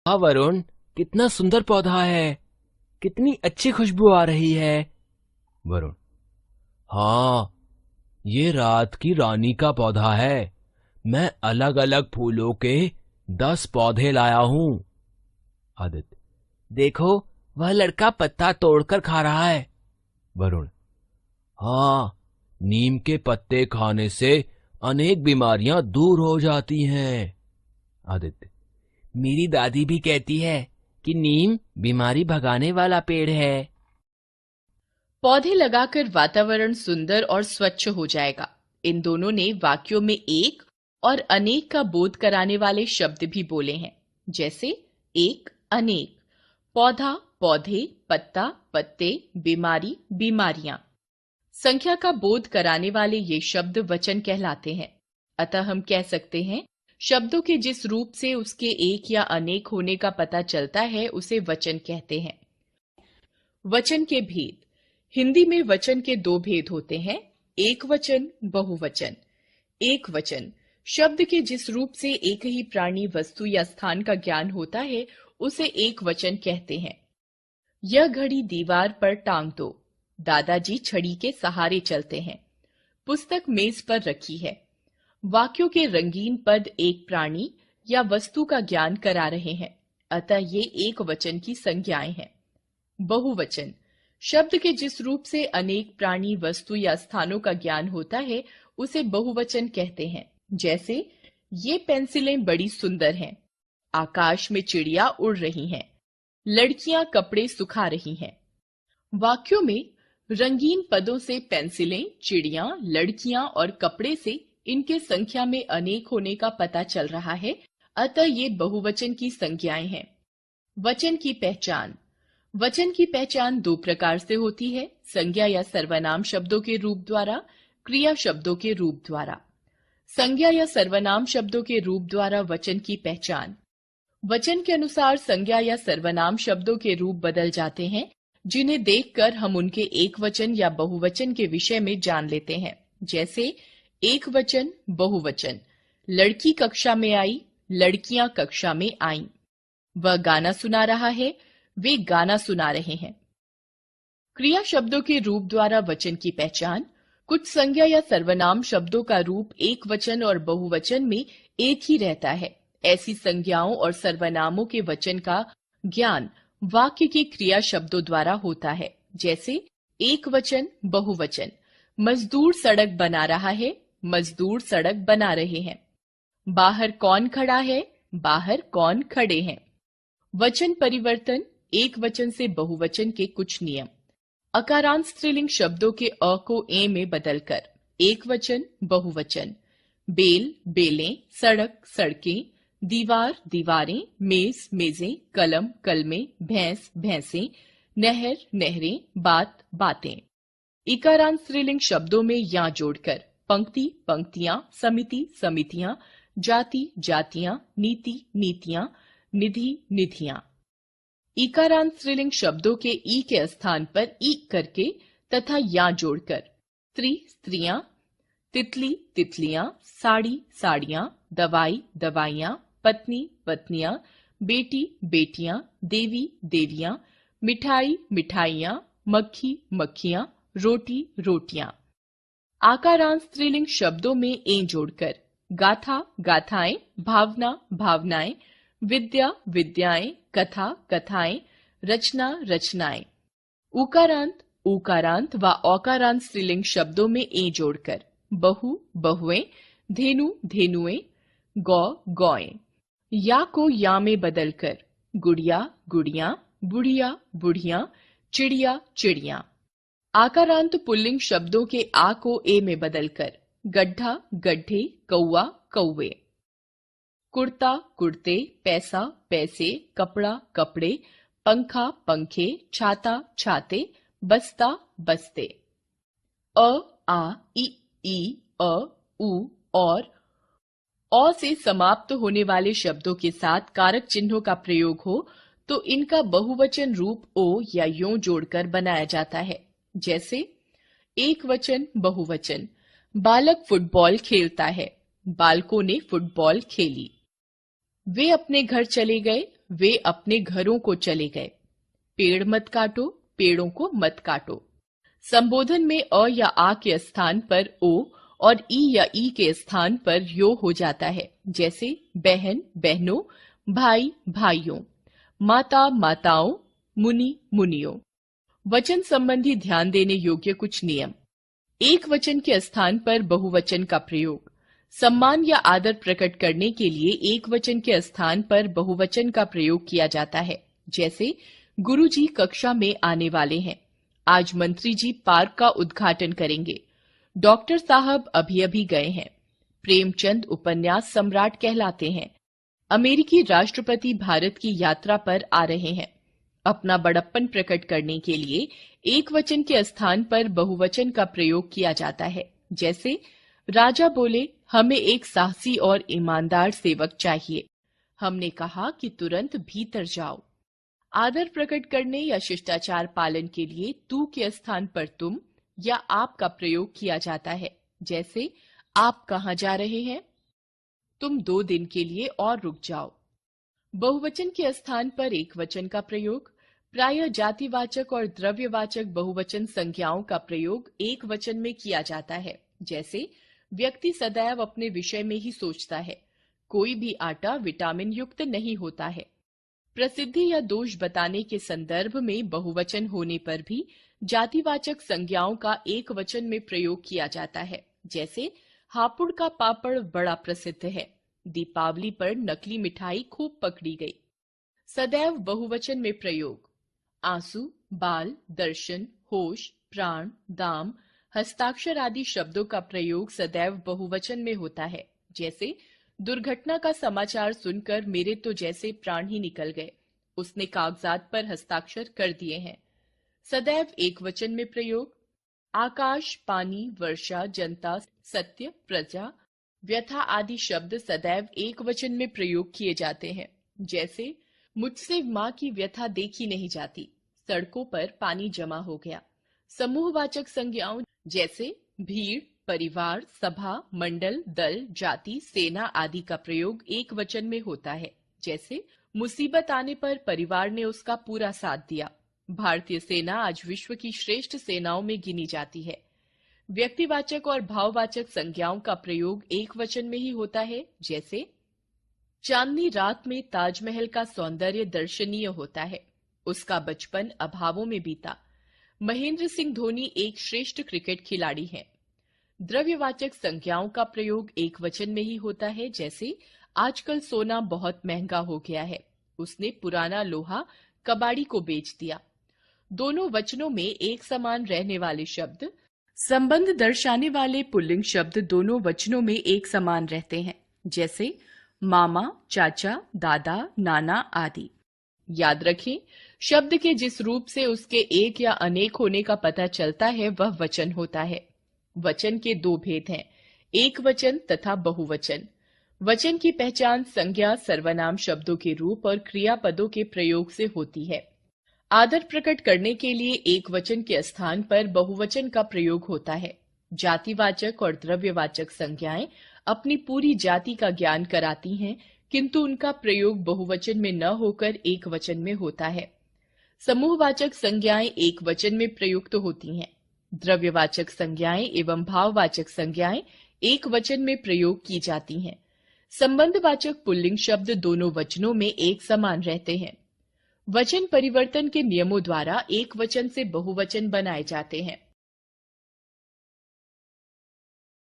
हाँ वरुण, कितना सुंदर पौधा है। कितनी अच्छी खुशबू आ रही है। वरुण, हाँ, ये रात की रानी का पौधा है। मैं अलग अलग फूलों के 10 पौधे लाया हूँ। आदित्य, देखो, वह लड़का पत्ता तोड़कर खा रहा है। वरुण, हाँ, नीम के पत्ते खाने से अनेक बीमारियां दूर हो जाती हैं। आदित्य, मेरी दादी भी कहती है कि नीम बीमारी भगाने वाला पेड़ है। पौधे लगाकर वातावरण सुंदर और स्वच्छ हो जाएगा। इन दोनों ने वाक्यों में एक और अनेक का बोध कराने वाले शब्द भी बोले हैं, जैसे एक, अनेक, पौधा, पौधे, पत्ता, पत्ते, बीमारी, बीमारियां। संख्या का बोध कराने वाले ये शब्द वचन कहलाते हैं। अतः हम कह सकते हैं, शब्दों के जिस रूप से उसके एक या अनेक होने का पता चलता है उसे वचन कहते हैं। वचन के भेद। हिंदी में वचन के दो भेद होते हैं, एक वचन, बहुवचन। एक वचन शब्द के जिस रूप से एक ही प्राणी, वस्तु या स्थान का ज्ञान होता है उसे एक वचन कहते हैं। यह घड़ी दीवार पर टांग दो। दादाजी छड़ी के सहारे चलते हैं। पुस्तक मेज पर रखी है। वाक्यों के रंगीन पद एक प्राणी या वस्तु का ज्ञान करा रहे हैं, अतः ये एक वचन की संज्ञाएं हैं। बहुवचन शब्द के जिस रूप से अनेक प्राणी, वस्तु या स्थानों का ज्ञान होता है उसे बहुवचन कहते हैं। जैसे, ये पेंसिलें बड़ी सुंदर हैं। आकाश में चिड़िया उड़ रही हैं। लड़कियां कपड़े सुखा रही हैं। वाक्यों में रंगीन पदों से पेंसिलें, चिड़िया, लड़कियां और कपड़े से इनके संख्या में अनेक होने का पता चल रहा है, अतः ये बहुवचन की संज्ञाएं हैं। वचन की पहचान। वचन की पहचान दो प्रकार से होती है, संज्ञा या सर्वनाम शब्दों के रूप द्वारा, क्रिया शब्दों के रूप द्वारा। संज्ञा या सर्वनाम शब्दों के रूप द्वारा वचन की पहचान। वचन के अनुसार संज्ञा या सर्वनाम शब्दों के रूप बदल जाते हैं, जिन्हें देखकर हम उनके एक वचन या बहुवचन के विषय में जान लेते हैं। जैसे, एक वचन, बहुवचन। लड़की कक्षा में आई, लड़कियां कक्षा में आईं। वह गाना सुना रहा है, वे गाना सुना रहे हैं। क्रिया शब्दों के रूप द्वारा वचन की पहचान। कुछ संज्ञा या सर्वनाम शब्दों का रूप एक वचन और बहुवचन में एक ही रहता है। ऐसी संज्ञाओं और सर्वनामों के वचन का ज्ञान वाक्य के क्रिया शब्दों द्वारा होता है। जैसे, एक वचन, बहुवचन। मजदूर सड़क बना रहा है, मजदूर सड़क बना रहे हैं। बाहर कौन खड़ा है, बाहर कौन खड़े हैं। वचन परिवर्तन, एक वचन से बहुवचन के कुछ नियम। अकारांत स्त्रीलिंग शब्दों के अ को ए में बदलकर एक वचन, बहुवचन। बेल, बेलें, सड़क, सड़कें, दीवार, दीवारें, मेज, मेजें, कलम, कलमें, भैंस, भैंसें, नहर, नहरें, बात, बातें। इकारांत स्त्रीलिंग शब्दों में या जोड़कर पंक्ति, पंक्तियां, समिति, समितियां, जाति, जातियां, नीति, नीतियां, निधि, निधियां। इकारांत स्त्रीलिंग शब्दों के ई के स्थान पर ई करके तथा या जोड़कर स्त्री, स्त्रियां, तितली, तितलियां, साड़ी, साड़ियां, दवाई, दवाइयां, पत्नी, पत्नियां, बेटी, बेटियां, देवी, देवियां, मिठाई, मिठाइयां, मक्खी, मक्खियां, रोटी, रोटियां। आकारांत स्त्रीलिंग शब्दों में ए जोड़कर गाथा, गाथाएं, भावना, भावनाएं, विद्या, विद्याएं, कथा, कथाएं, रचना, रचनाएं। उकारांत, उकारांत व औकारांत स्त्रीलिंग शब्दों में ए जोड़कर बहु, बहुएं, धेनु, धेनुएं, गौ, गौएं। या को या में बदलकर गुड़िया, गुड़िया, बुढ़िया, बुढ़िया, चिड़िया, चिड़िया। आकारांत पुल्लिंग शब्दों के आ को ए में बदलकर गड्ढा, गड्ढे, कौआ, कौवे। कुर्ता, कुर्ते, पैसा, पैसे, कपड़ा, कपड़े, पंखा, पंखे, छाता, छाते, बस्ता, बस्ते। अ, आ, ई, अ, उ और से समाप्त होने वाले शब्दों के साथ कारक चिन्हों का प्रयोग हो तो इनका बहुवचन रूप ओ या यों जोड़कर बनाया जाता है। जैसे, एक वचन, बहुवचन। बालक फुटबॉल खेलता है, बालकों ने फुटबॉल खेली। वे अपने घर चले गए, वे अपने घरों को चले गए। पेड़ मत काटो, पेड़ों को मत काटो। संबोधन में अ या आ के स्थान पर ओ और ई या ई के स्थान पर यो हो जाता है, जैसे बहन बहनों, भाई भाइयों, माता माताओं, मुनि मुनियों। वचन संबंधी ध्यान देने योग्य कुछ नियम। एक वचन के स्थान पर बहुवचन का प्रयोग। सम्मान या आदर प्रकट करने के लिए एक वचन के स्थान पर बहुवचन का प्रयोग किया जाता है, जैसे गुरुजी कक्षा में आने वाले हैं, आज मंत्री जी पार्क का उद्घाटन करेंगे, डॉक्टर साहब अभी अभी गए हैं, प्रेमचंद उपन्यास सम्राट कहलाते हैं, अमेरिकी राष्ट्रपति भारत की यात्रा पर आ रहे हैं। अपना बड़प्पन प्रकट करने के लिए एक वचन के स्थान पर बहुवचन का प्रयोग किया जाता है, जैसे राजा बोले, हमें एक साहसी और ईमानदार सेवक चाहिए। हमने कहा कि तुरंत भीतर जाओ। आदर प्रकट करने या शिष्टाचार पालन के लिए तू के स्थान पर तुम या आप का प्रयोग किया जाता है, जैसे आप कहाँ जा रहे हैं, तुम 2 दिन के लिए और रुक जाओ। बहुवचन के स्थान पर एक वचन का प्रयोग। प्रायः जातिवाचक और द्रव्यवाचक बहुवचन संज्ञाओं का प्रयोग एक वचन में किया जाता है, जैसे व्यक्ति सदैव अपने विषय में ही सोचता है, कोई भी आटा विटामिन युक्त नहीं होता है। प्रसिद्धि या दोष बताने के संदर्भ में बहुवचन होने पर भी जातिवाचक संज्ञाओं का एक वचन में प्रयोग किया जाता है, जैसे हापुड़ का पापड़ बड़ा प्रसिद्ध है, दीपावली पर नकली मिठाई खूब पकड़ी गई। सदैव बहुवचन में प्रयोग। आंसू, बाल, दर्शन, होश, प्राण, दाम, हस्ताक्षर आदि शब्दों का प्रयोग सदैव बहुवचन में होता है, जैसे दुर्घटना का समाचार सुनकर मेरे तो जैसे प्राण ही निकल गए, उसने कागजात पर हस्ताक्षर कर दिए हैं। सदैव एक वचन में प्रयोग। आकाश, पानी, वर्षा, जनता, सत्य, प्रजा, व्यथा आदि शब्द सदैव एक वचन में प्रयोग किए जाते हैं, जैसे मुझसे माँ की व्यथा देखी नहीं जाती, सड़कों पर पानी जमा हो गया। समूहवाचक संज्ञाओं जैसे भीड़, परिवार, सभा, मंडल, दल, जाति, सेना आदि का प्रयोग एक वचन में होता है, जैसे मुसीबत आने पर परिवार ने उसका पूरा साथ दिया। भारतीय सेना आज विश्व की श्रेष्ठ सेनाओं में गिनी जाती है। व्यक्तिवाचक और भाववाचक संज्ञाओं का प्रयोग एक वचन में ही होता है, जैसे चांदनी रात में ताजमहल का सौंदर्य दर्शनीय होता है, उसका बचपन अभावों में बीता। महेंद्र सिंह धोनी एक श्रेष्ठ क्रिकेट खिलाड़ी हैं। द्रव्यवाचक संज्ञाओं का प्रयोग एक वचन में ही होता है, जैसे आजकल सोना बहुत महंगा हो गया है, उसने पुराना लोहा कबाड़ी को बेच दिया। दोनों वचनों में एक समान रहने वाले शब्द, संबंध दर्शाने वाले पुल्लिंग शब्द दोनों वचनों में एक समान रहते हैं, जैसे मामा, चाचा, दादा, नाना आदि। याद रखें, शब्द के जिस रूप से उसके एक या अनेक होने का पता चलता है वह वचन होता है। वचन के 2 भेद हैं, एक वचन तथा बहुवचन। वचन की पहचान संज्ञा, सर्वनाम शब्दों के रूप और क्रियापदों के प्रयोग से होती है। आदर प्रकट करने के लिए एक वचन के स्थान पर बहुवचन का प्रयोग होता है। जातिवाचक और द्रव्यवाचक संज्ञाएं अपनी पूरी जाति का ज्ञान कराती हैं, किंतु उनका प्रयोग बहुवचन में न होकर एक वचन में होता है। समूहवाचक संज्ञाएं एक वचन में प्रयुक्त होती हैं। द्रव्यवाचक संज्ञाएं एवं भाववाचक संज्ञाएं एक वचन में प्रयोग की जाती हैं। संबंधवाचक पुल्लिंग शब्द दोनों वचनों में एक समान रहते हैं। वचन परिवर्तन के नियमों द्वारा एक वचन से बहुवचन बनाए जाते हैं।